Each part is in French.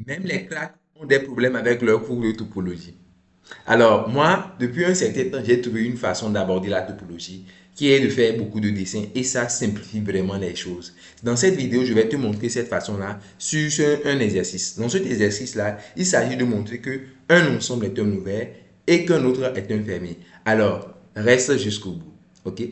Même les cracks ont des problèmes avec leur cours de topologie. Alors, moi, depuis un certain temps, j'ai trouvé une façon d'aborder la topologie qui est de faire beaucoup de dessins et ça simplifie vraiment les choses. Dans cette vidéo, je vais te montrer cette façon-là sur un exercice. Dans cet exercice-là, il s'agit de montrer que un ensemble est un ouvert et qu'un autre est un fermé. Alors, reste jusqu'au bout. OK?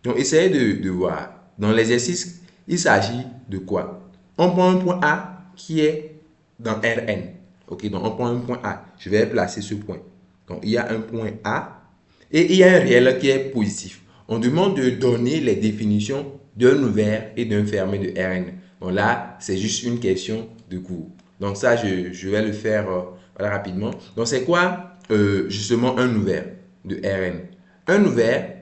Donc, essayez de voir. Dans l'exercice, il s'agit de quoi? On prend un point A qui est dans Rn. OK? Donc, on prend un point A. Je vais placer ce point. Donc, il y a un point A et il y a un réel qui est positif. On demande de donner les définitions d'un ouvert et d'un fermé de Rn. Bon, là, c'est juste une question de cours. Donc, ça, je vais le faire voilà, rapidement. Donc, c'est quoi justement un ouvert de Rn? Un ouvert,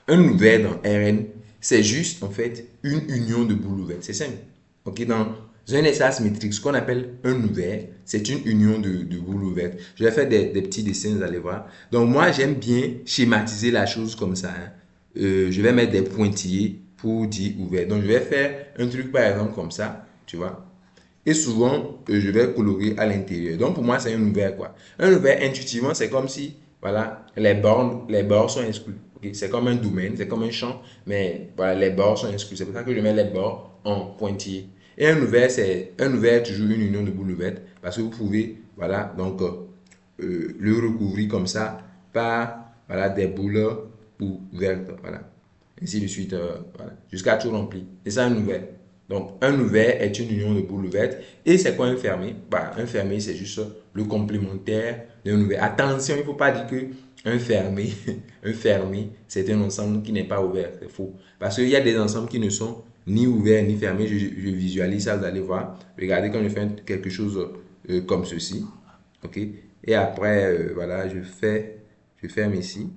un ouvert dans Rn, c'est juste en fait une union de boules ouvertes. C'est simple. Ok, dans un espace métrique, ce qu'on appelle un ouvert, c'est une union de boules ouvertes. Je vais faire des petits dessins, vous allez voir. Donc moi, j'aime bien schématiser la chose comme ça, hein. Je vais mettre des pointillés pour dire ouvert. Donc je vais faire un truc par exemple comme ça, tu vois. Et souvent, je vais colorer à l'intérieur. Donc pour moi, c'est un ouvert quoi. Un ouvert, intuitivement, c'est comme si, voilà, les bords sont exclus. Okay? C'est comme un domaine, c'est comme un champ, mais voilà, les bords sont exclus. C'est pour ça que je mets les bords en pointillé. Et un ouvert toujours une union de boules ouvertes parce que vous pouvez, voilà, donc le recouvrir comme ça par, voilà, des boules ouvertes, voilà. Ainsi de suite, voilà, jusqu'à tout rempli. C'est ça un ouvert. Donc, un ouvert est une union de boules ouvertes. Et c'est quoi un fermé? Bah, un fermé, c'est juste le complémentaire d'un ouvert. Attention, il ne faut pas dire que un fermé, un fermé, c'est un ensemble qui n'est pas ouvert. C'est faux. Parce qu'il y a des ensembles qui ne sont ni ouverts ni fermés. Je visualise ça, vous allez voir. Regardez quand je fais quelque chose comme ceci. OK? Et après, voilà, je ferme ici.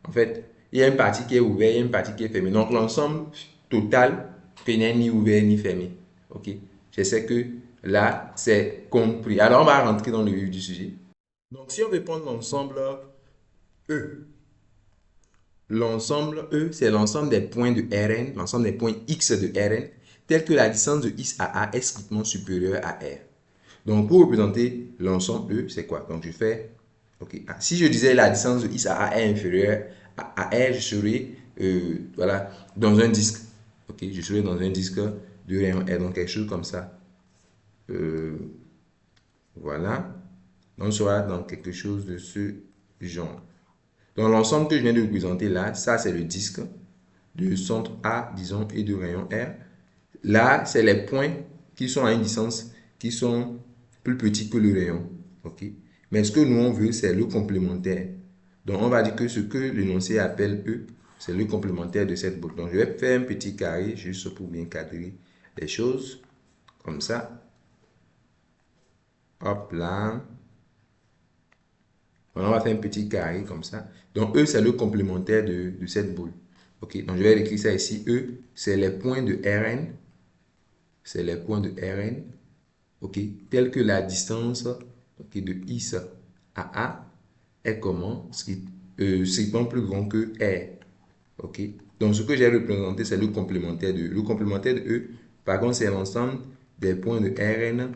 En fait, il y a une partie qui est ouverte, il y a une partie qui est fermée. Donc, l'ensemble total n'est ni ouvert ni fermé. OK? J'essaie que là, c'est compris. Alors, on va rentrer dans le vif du sujet. Donc, si on veut prendre l'ensemble E, l'ensemble E, c'est l'ensemble des points de Rn, l'ensemble des points X de Rn, tel que la distance de X à A est strictement supérieure à R. Donc, pour représenter l'ensemble E, c'est quoi? Donc, je fais, OK. Si je disais la distance de X à A est inférieure à R, je serais, voilà, dans un disque. OK, je serais dans un disque de rayon R, donc quelque chose comme ça. Euh, voilà. On sera dans quelque chose de ce genre. Donc, l'ensemble que je viens de représenter là, ça, c'est le disque de centre A, disons, et de rayon R. Là, c'est les points qui sont à une distance qui sont plus petits que le rayon. OK? Mais ce que nous, on veut, c'est le complémentaire. Donc, on va dire que ce que l'énoncé appelle E, c'est le complémentaire de cette boule. Donc, je vais faire un petit carré juste pour bien cadrer les choses. Comme ça. Hop là. Voilà, on va faire un petit carré comme ça. Donc, E, c'est le complémentaire de cette boule. OK? Donc, je vais écrire ça ici. E, c'est les points de Rn. C'est les points de Rn. OK, tel que la distance okay, de X à A est comment? Strictement plus grand que R. OK, donc ce que j'ai représenté, c'est le complémentaire de E. Le complémentaire de E, par contre, c'est l'ensemble des points de Rn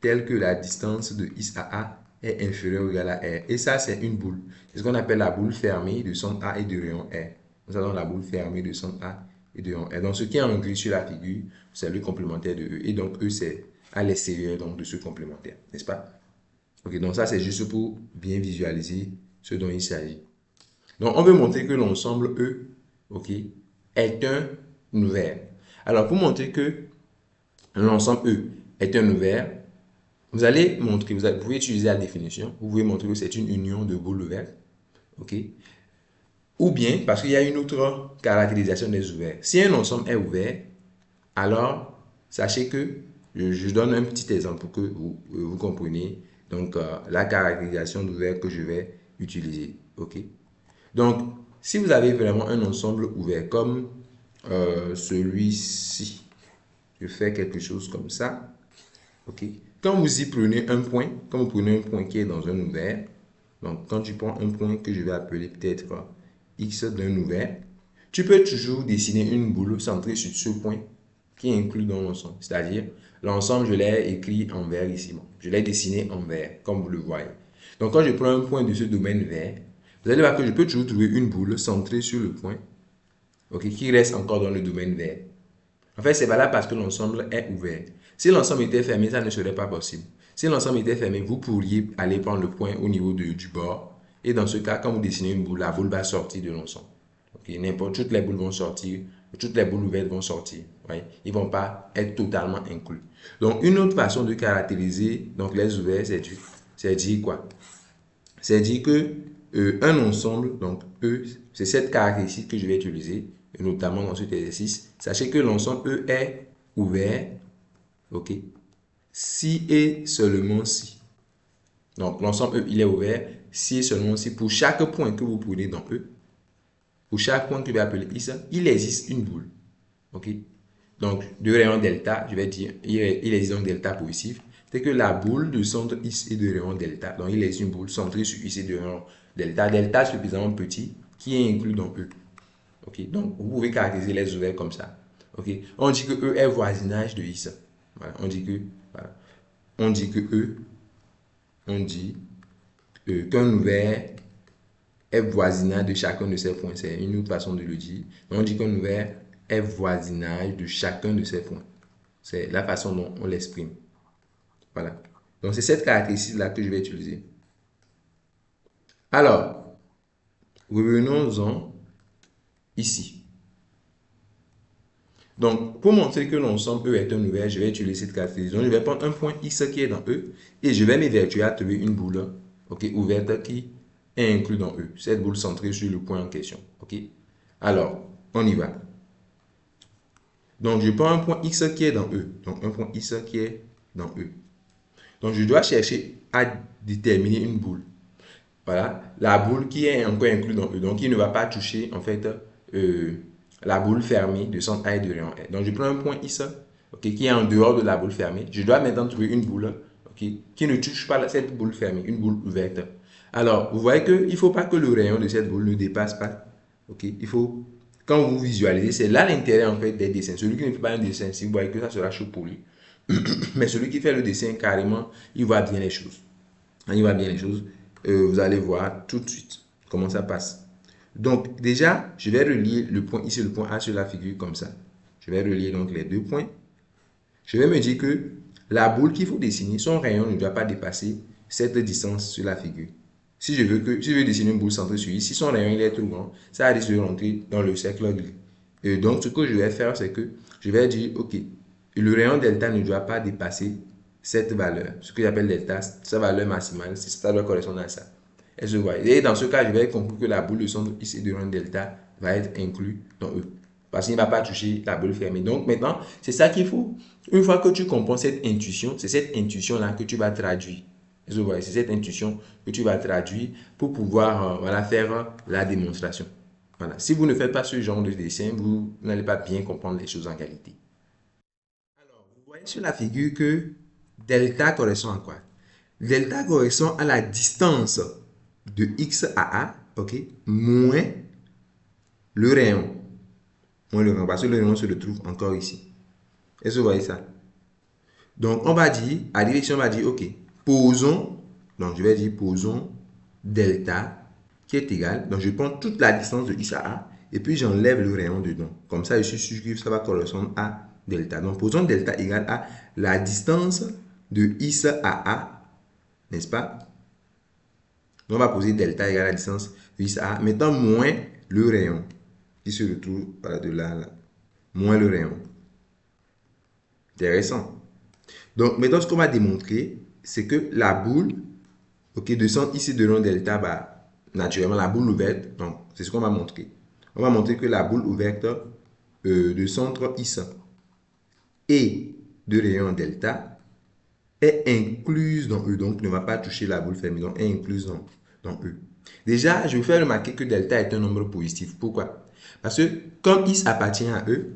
tel que la distance de X à A est inférieure ou égale à R. Et ça, c'est une boule. C'est ce qu'on appelle la boule fermée de centre A et de rayon R. Nous avons la boule fermée de centre A et de rayon R. Donc, ce qui est en gris sur la figure, c'est le complémentaire de E. Et donc, E, c'est à l'extérieur donc, de ce complémentaire. N'est-ce pas? Ok, donc ça, c'est juste pour bien visualiser ce dont il s'agit. Donc, on veut montrer que l'ensemble E, ok, est un ouvert. Alors, pour montrer que l'ensemble E est un ouvert, vous allez montrer, vous pouvez utiliser la définition, vous pouvez montrer que c'est une union de boules ouvertes, ok? Ou bien, parce qu'il y a une autre caractérisation des ouverts. Si un ensemble est ouvert, alors sachez que, je donne un petit exemple pour que vous compreniez donc la caractérisation d'ouvert que je vais utiliser, ok? Donc, si vous avez vraiment un ensemble ouvert comme celui-ci, je fais quelque chose comme ça. OK? Quand vous y prenez un point, quand vous prenez un point qui est dans un ouvert, donc quand tu prends un point que je vais appeler peut-être X d'un ouvert, tu peux toujours dessiner une boule centrée sur ce point qui est inclus dans l'ensemble. C'est-à-dire, l'ensemble, je l'ai écrit en vert ici. Bon, je l'ai dessiné en vert, comme vous le voyez. Donc, quand je prends un point de ce domaine vert, vous allez voir que je peux toujours trouver une boule centrée sur le point, ok, qui reste encore dans le domaine vert. En fait, c'est valable parce que l'ensemble est ouvert. Si l'ensemble était fermé, ça ne serait pas possible. Si l'ensemble était fermé, vous pourriez aller prendre le point au niveau du bord. Et dans ce cas, quand vous dessinez une boule, la boule va sortir de l'ensemble. Okay, n'importe, toutes les boules vont sortir, toutes les boules ouvertes vont sortir. Ouais. Ils ne vont pas être totalement inclus. Donc, une autre façon de caractériser donc, les ouverts, c'est dire quoi? C'est dire que un ensemble, donc E, c'est cette caractéristique que je vais utiliser, notamment dans cet exercice. Sachez que l'ensemble E est ouvert, ok, si et seulement si. Donc, l'ensemble E, il est ouvert si et seulement si pour chaque point que vous prenez dans E, pour chaque point que je vais appeler X, il existe une boule. Ok? Donc, de rayon delta, je vais dire, il existe un delta positif. C'est que la boule de centre X est de rayon delta. Donc, il existe une boule centrée sur X et de rayon delta. Delta suffisamment petit qui est inclus dans E. Ok? Donc, vous pouvez caractériser les ouverts comme ça. Ok? On dit que E est voisinage de X. Voilà. On dit que, voilà. On dit que E, on dit qu'un ouvert est voisinage de chacun de ces points. C'est une autre façon de le dire. On dit qu'un ouvert est voisinage de chacun de ces points. C'est la façon dont on l'exprime. Voilà. Donc, c'est cette caractéristique-là que je vais utiliser. Alors, revenons-en ici. Donc, pour montrer que l'ensemble E est un ouvert, je vais utiliser cette caractéristique. Donc, je vais prendre un point X qui est dans E et je vais m'évertuer à trouver une boule ouverte qui est inclue dans E. Cette boule centrée sur le point en question. Ok? Alors, on y va. Donc, je prends un point X qui est dans E. Donc, un point X qui est dans E. Donc, je dois chercher à déterminer une boule. Voilà. La boule qui est encore inclue dans E. Donc, il ne va pas toucher, en fait, la boule fermée de centre A et de rayon R. Donc, je prends un point X qui est en dehors de la boule fermée. Je dois maintenant trouver une boule qui ne touche pas cette boule fermée, une boule ouverte. Alors, vous voyez qu'il ne faut pas que le rayon de cette boule ne dépasse pas. Il faut, quand vous visualisez, c'est là l'intérêt en fait des dessins. Celui qui ne fait pas un dessin, si vous voyez que ça sera chaud pour lui. Mais celui qui fait le dessin, carrément, il voit bien les choses. Il voit bien les choses. Vous allez voir tout de suite comment ça passe. Donc, déjà, je vais relier le point ici, le point A sur la figure comme ça. Je vais relier donc les deux points. Je vais me dire que la boule qu'il faut dessiner, son rayon ne doit pas dépasser cette distance sur la figure. Si je veux dessiner une boule centrée sur ici, si son rayon il est trop grand, ça risque de rentrer dans le cercle gris. Et donc, ce que je vais faire, c'est que je vais dire, OK, le rayon delta ne doit pas dépasser cette valeur. Ce que j'appelle delta, sa valeur maximale, ça doit correspondre à ça. Et dans ce cas, je vais conclure que la boule de centre ici de rayon delta va être inclue dans E. Parce qu'il ne va pas toucher la boule fermée. Donc maintenant, c'est ça qu'il faut. Une fois que tu comprends cette intuition, c'est cette intuition-là que tu vas traduire. C'est cette intuition que tu vas traduire pour pouvoir faire la démonstration. Voilà. Si vous ne faites pas ce genre de dessin, vous n'allez pas bien comprendre les choses en qualité. Alors, vous voyez sur la figure que delta correspond à quoi? Delta correspond à la distance de x à a, moins le rayon. Moins le rayon, parce que le rayon se retrouve encore ici. Est-ce que vous voyez ça? Donc, on va dire, à direction, on va dire, OK, posons, donc je vais dire, posons delta qui est égal, donc je prends toute la distance de x à a, et puis j'enlève le rayon dedans. Comme ça, je suis sûr que ça va correspondre à delta. Donc, posons delta égal à la distance de x à a, n'est-ce pas? Donc, on va poser delta égal à la distance de x à a, maintenant moins le rayon qui se retrouve de là, là. Moins le rayon. Intéressant. Donc, maintenant, ce qu'on va démontrer, c'est que la boule, de centre ici de long delta, bah, naturellement, la boule ouverte, donc, c'est ce qu'on va montrer. On va montrer que la boule ouverte de centre X et de rayon delta est incluse dans E, donc ne va pas toucher la boule fermée, donc est incluse dans E. Déjà, je vais faire remarquer que delta est un nombre positif. Pourquoi? Parce que comme X appartient à E,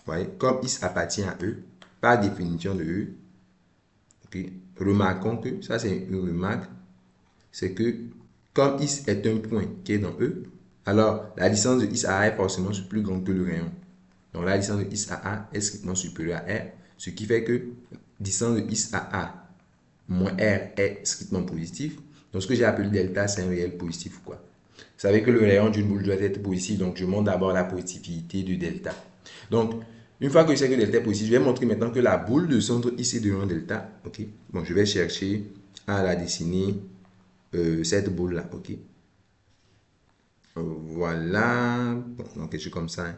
voyez, comme X appartient à E, par définition de E, remarquons que, ça c'est une remarque, c'est que comme X est un point qui est dans E, alors la distance de X à A est forcément plus grande que le rayon. Donc la distance de x à a est strictement supérieure à r, ce qui fait que distance de x à a moins r est strictement positif. Donc ce que j'ai appelé delta, c'est un réel positif, quoi. Vous savez que le rayon d'une boule doit être positif, donc je montre d'abord la positivité de delta. Donc, une fois que je sais que delta est positif, je vais montrer maintenant que la boule de centre ici de rayon delta, ok. Bon, je vais chercher à la dessiner cette boule-là, ok. Voilà, bon, donc quelque chose comme ça. Hein.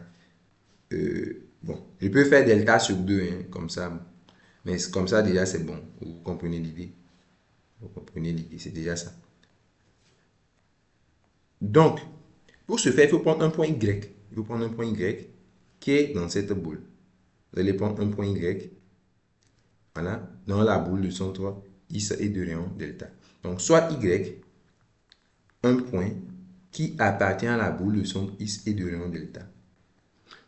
Bon, je peux faire delta sur 2, hein, comme ça. Mais comme ça, déjà, c'est bon. Vous comprenez l'idée. Vous comprenez l'idée, c'est déjà ça. Donc, pour ce faire, il faut prendre un point Y. Il faut prendre un point Y qui est dans cette boule. Vous allez prendre un point Y, voilà, dans la boule de centre X et de rayon delta. Donc, soit Y, un point qui appartient à la boule de centre X et de rayon delta.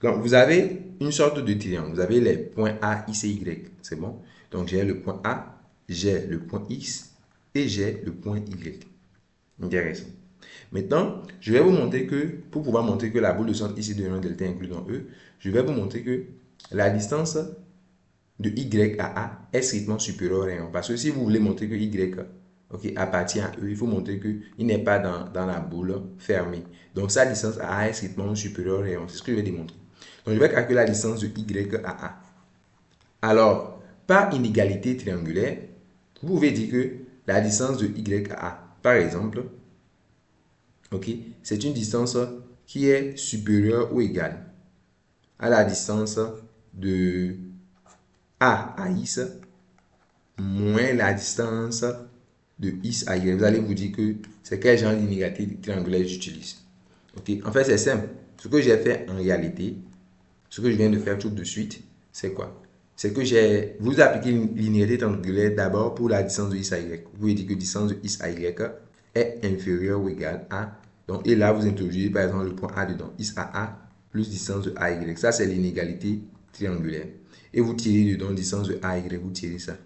Donc, vous avez une sorte de triangle. Vous avez les points A, X et Y. C'est bon? Donc, j'ai le point A, j'ai le point X et j'ai le point Y. Intéressant. Maintenant, je vais vous montrer que, pour pouvoir montrer que la boule de centre ici de rayon delta est inclue dans E, je vais vous montrer que la distance de Y à A est strictement supérieure au rayon. Parce que si vous voulez montrer que Y appartient à E, il faut montrer qu'il n'est pas dans la boule fermée. Donc, sa distance à A est strictement supérieure au rayon. C'est ce que je vais démontrer. Donc, je vais calculer la distance de Y à A. Alors, par inégalité triangulaire, vous pouvez dire que la distance de Y à A, par exemple, c'est une distance qui est supérieure ou égale à la distance de A à X moins la distance de X à Y. Vous allez vous dire que c'est quel genre d'inégalité triangulaire j'utilise. En fait, c'est simple. Ce que j'ai fait en réalité, ce que je viens de faire tout de suite, c'est quoi? C'est que vous appliquez l'inégalité triangulaire d'abord pour la distance de X à Y. Vous pouvez dire que la distance de X à Y est inférieure ou égale à. Donc, et là, vous introduisez par exemple le point A dedans. X à A plus distance de A à Y. Ça, c'est l'inégalité triangulaire. Et vous tirez dedans distance de A à Y, vous tirez ça.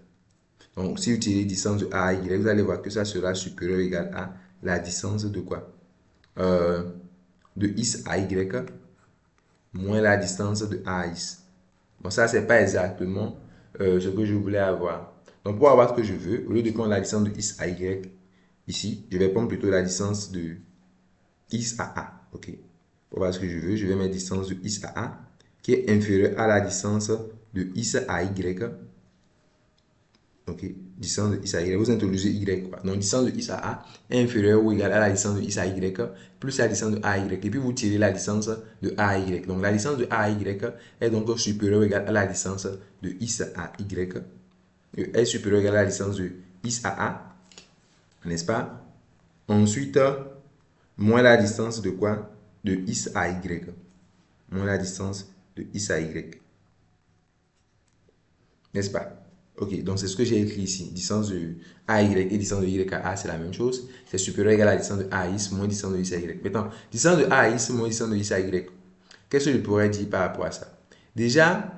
Donc, si vous tirez distance de A à Y, vous allez voir que ça sera supérieur ou égal à la distance de quoi? De X à Y moins la distance de A à X. Bon, ça, c'est pas exactement ce que je voulais avoir. Donc, pour avoir ce que je veux, au lieu de prendre la distance de X à Y ici, je vais prendre plutôt la distance de X à A. OK. Pour voir ce que je veux, je vais mettre distance de X à A qui est inférieure à la distance de X à Y. OK. Distance de X à Y. Vous introduisez Y. Quoi. Donc, distance de X à A est inférieure ou égale à la distance de X à Y plus la distance de A à Y. Et puis, vous tirez la distance de A à Y. Donc, la distance de A à Y est donc supérieure ou égale à la distance de X à Y. Est supérieure ou égale à la distance de X à A. N'est-ce pas? Ensuite, moins la distance de quoi? De X à Y. Moins la distance de X à Y. N'est-ce pas? Ok, donc c'est ce que j'ai écrit ici. Distance de A à Y et distance de Y à A, c'est la même chose. C'est supérieur ou égal à la distance de A à X moins distance de X à Y. Maintenant, distance de A à X moins distance de X à Y. Qu'est-ce que je pourrais dire par rapport à ça? Déjà,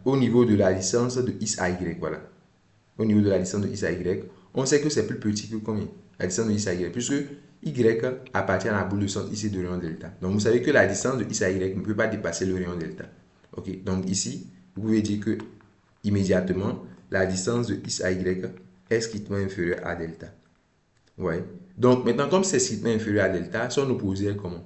au niveau de la distance de X à Y, voilà. Au niveau de la distance de X à Y, on sait que c'est plus petit que combien? La distance de X à Y, puisque Y appartient à la boule de centre ici de rayon delta. Donc, vous savez que la distance de X à Y ne peut pas dépasser le rayon delta. Ok, donc ici, vous pouvez dire que immédiatement, la distance de X à Y est strictement inférieure à delta. Ouais. Donc, maintenant, comme c'est strictement inférieur à delta, son opposé est comment?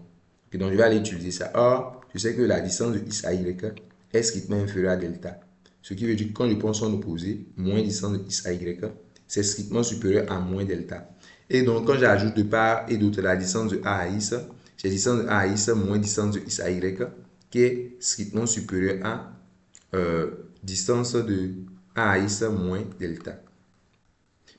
Okay, donc, je vais aller utiliser ça. Or, je sais que la distance de X à Y est strictement inférieure à delta. Ce qui veut dire que quand je prends son opposé, moins distance de X à Y, c'est strictement supérieur à moins delta. Et donc, quand j'ajoute de part et d'autre la distance de A à X, j'ai distance de A à X moins distance de X à Y qui est strictement supérieure à distance de A à X moins delta.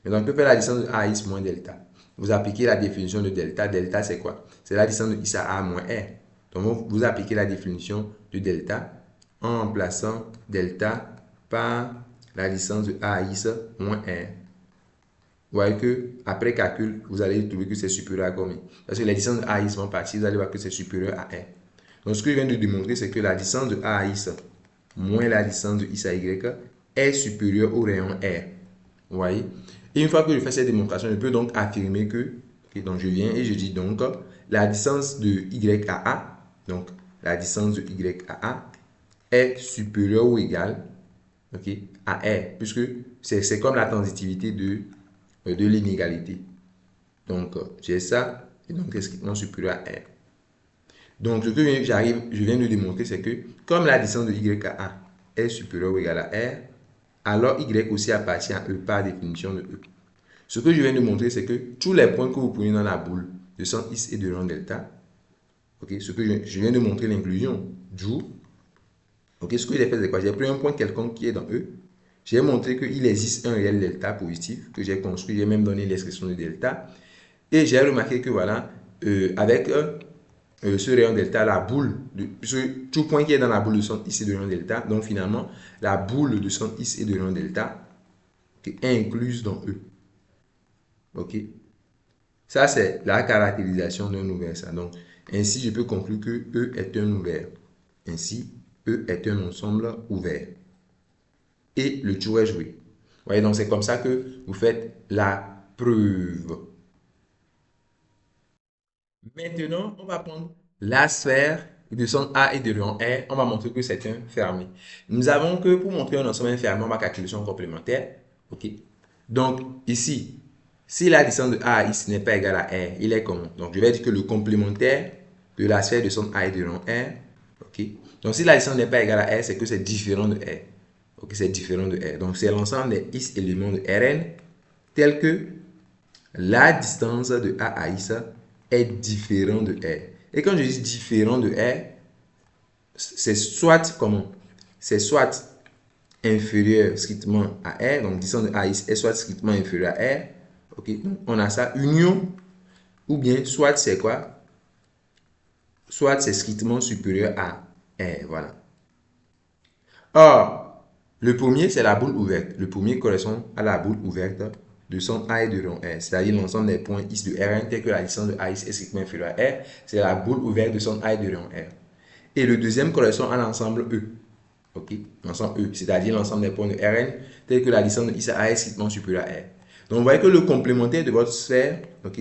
Maintenant, on peut faire la distance de A à X moins delta. Vous appliquez la définition de delta. Delta, c'est quoi? C'est la distance de X à A moins R. Donc, vous appliquez la définition de delta en remplaçant delta par la distance de A à X moins R. Vous voyez que après calcul, vous allez trouver que c'est supérieur à combien? Parce que les distances de A à X vont partir, vous allez voir que c'est supérieur à R. Donc, ce que je viens de démontrer, c'est que la distance de A à X moins la distance de X à Y est supérieure au rayon R. Vous voyez? Et une fois que je fais cette démonstration, je peux donc affirmer que Okay, donc, je viens et je dis donc la distance de y à a, donc la distance de y à a est supérieure ou égale, okay, à r, puisque c'est comme la transitivité de l'inégalité. Donc, j'ai ça, et donc c'est strictement supérieur à r. Donc, ce que je viens de démontrer, c'est que comme la distance de y à a est supérieure ou égale à r, alors y aussi appartient à e par définition de e. Ce que je viens de montrer, c'est que tous les points que vous prenez dans la boule de centre x et de rang delta, okay, ce que je viens de montrer l'inclusion, d'où, okay, ce que j'ai fait, c'est quoi? J'ai pris un point quelconque qui est dans E, j'ai montré qu'il existe un réel delta positif que j'ai construit, j'ai même donné l'expression de delta, et j'ai remarqué que voilà, avec ce rayon delta, la boule, puisque tout point qui est dans la boule de centre x et de rayon delta, donc finalement, la boule de centre x et de rayon delta est incluse dans E. Ok? Ça, c'est la caractérisation d'un ouvert. Ça. Donc, ainsi, je peux conclure que E est un ouvert. Ainsi, E est un ensemble ouvert. Et le tour est joué. Vous voyez, donc c'est comme ça que vous faites la preuve. Maintenant, on va prendre la sphère de son A et de rayon R. On va montrer que c'est un fermé. Nous avons que pour montrer un ensemble fermé, on va calculer son complémentaire. OK? Donc, ici, si la distance de A à X n'est pas égale à R, il est comment? Donc, je vais dire que le complémentaire de la sphère de son A et de rayon R. OK? Donc, si la distance n'est pas égale à R, c'est que c'est différent de R. OK? C'est différent de R. Donc, c'est l'ensemble des X éléments de Rn tels que la distance de A à X est différent de R. Et quand je dis différent de R, c'est soit comment? C'est soit inférieur strictement à R, donc distance de A à X est soit strictement inférieur à R, ok? Donc on a ça, union, ou bien soit c'est quoi? Soit c'est strictement supérieur à R, voilà. Or, le premier, c'est la boule ouverte. Le premier correspond à la boule ouverte de son A et de rond R, c'est-à-dire l'ensemble des points X de Rn, tel que la distance de AX est strictement inférieure à R, c'est la boule ouverte de son A et de rond R. Et le deuxième correspond à l'ensemble E, ok? L'ensemble E, c'est-à-dire l'ensemble des points de Rn, tel que la distance de X à A est strictement supérieure à R. Donc, vous voyez que le complémentaire de votre sphère, ok,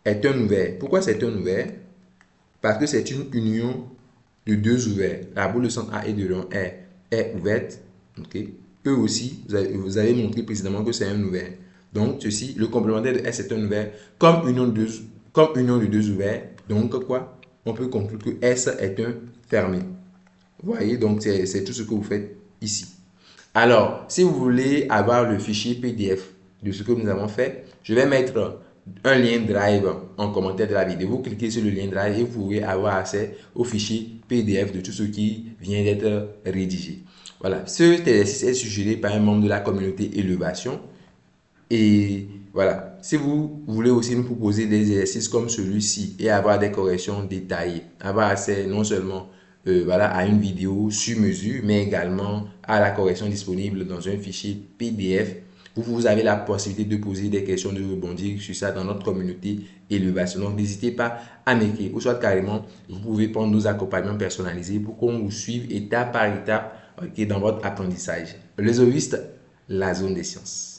est un ouvert. Pourquoi c'est un ouvert? Parce que c'est une union de deux ouverts. La boule de centre A et de rond R est ouverte. Okay. Eux aussi, vous avez montré précédemment que c'est un ouvert. Donc, ceci, le complémentaire de S est un ouvert comme union de deux ouverts. Donc, quoi? On peut conclure que S est un fermé. Vous voyez, donc c'est tout ce que vous faites ici. Alors, si vous voulez avoir le fichier PDF de ce que nous avons fait, je vais mettre un lien Drive en commentaire de la vidéo. Vous cliquez sur le lien Drive et vous pourrez avoir accès au fichier PDF de tout ce qui vient d'être rédigé. Voilà, cet exercice est suggéré par un membre de la communauté Élevation. Et voilà, si vous voulez aussi nous proposer des exercices comme celui-ci et avoir des corrections détaillées, avoir accès non seulement voilà, à une vidéo sur mesure, mais également à la correction disponible dans un fichier PDF, vous avez la possibilité de poser des questions, de rebondir sur ça dans notre communauté Élevation. Donc, n'hésitez pas à m'écrire ou soit carrément, vous pouvez prendre nos accompagnements personnalisés pour qu'on vous suive étape par étape dans votre apprentissage. Les ovistes, la zone des sciences.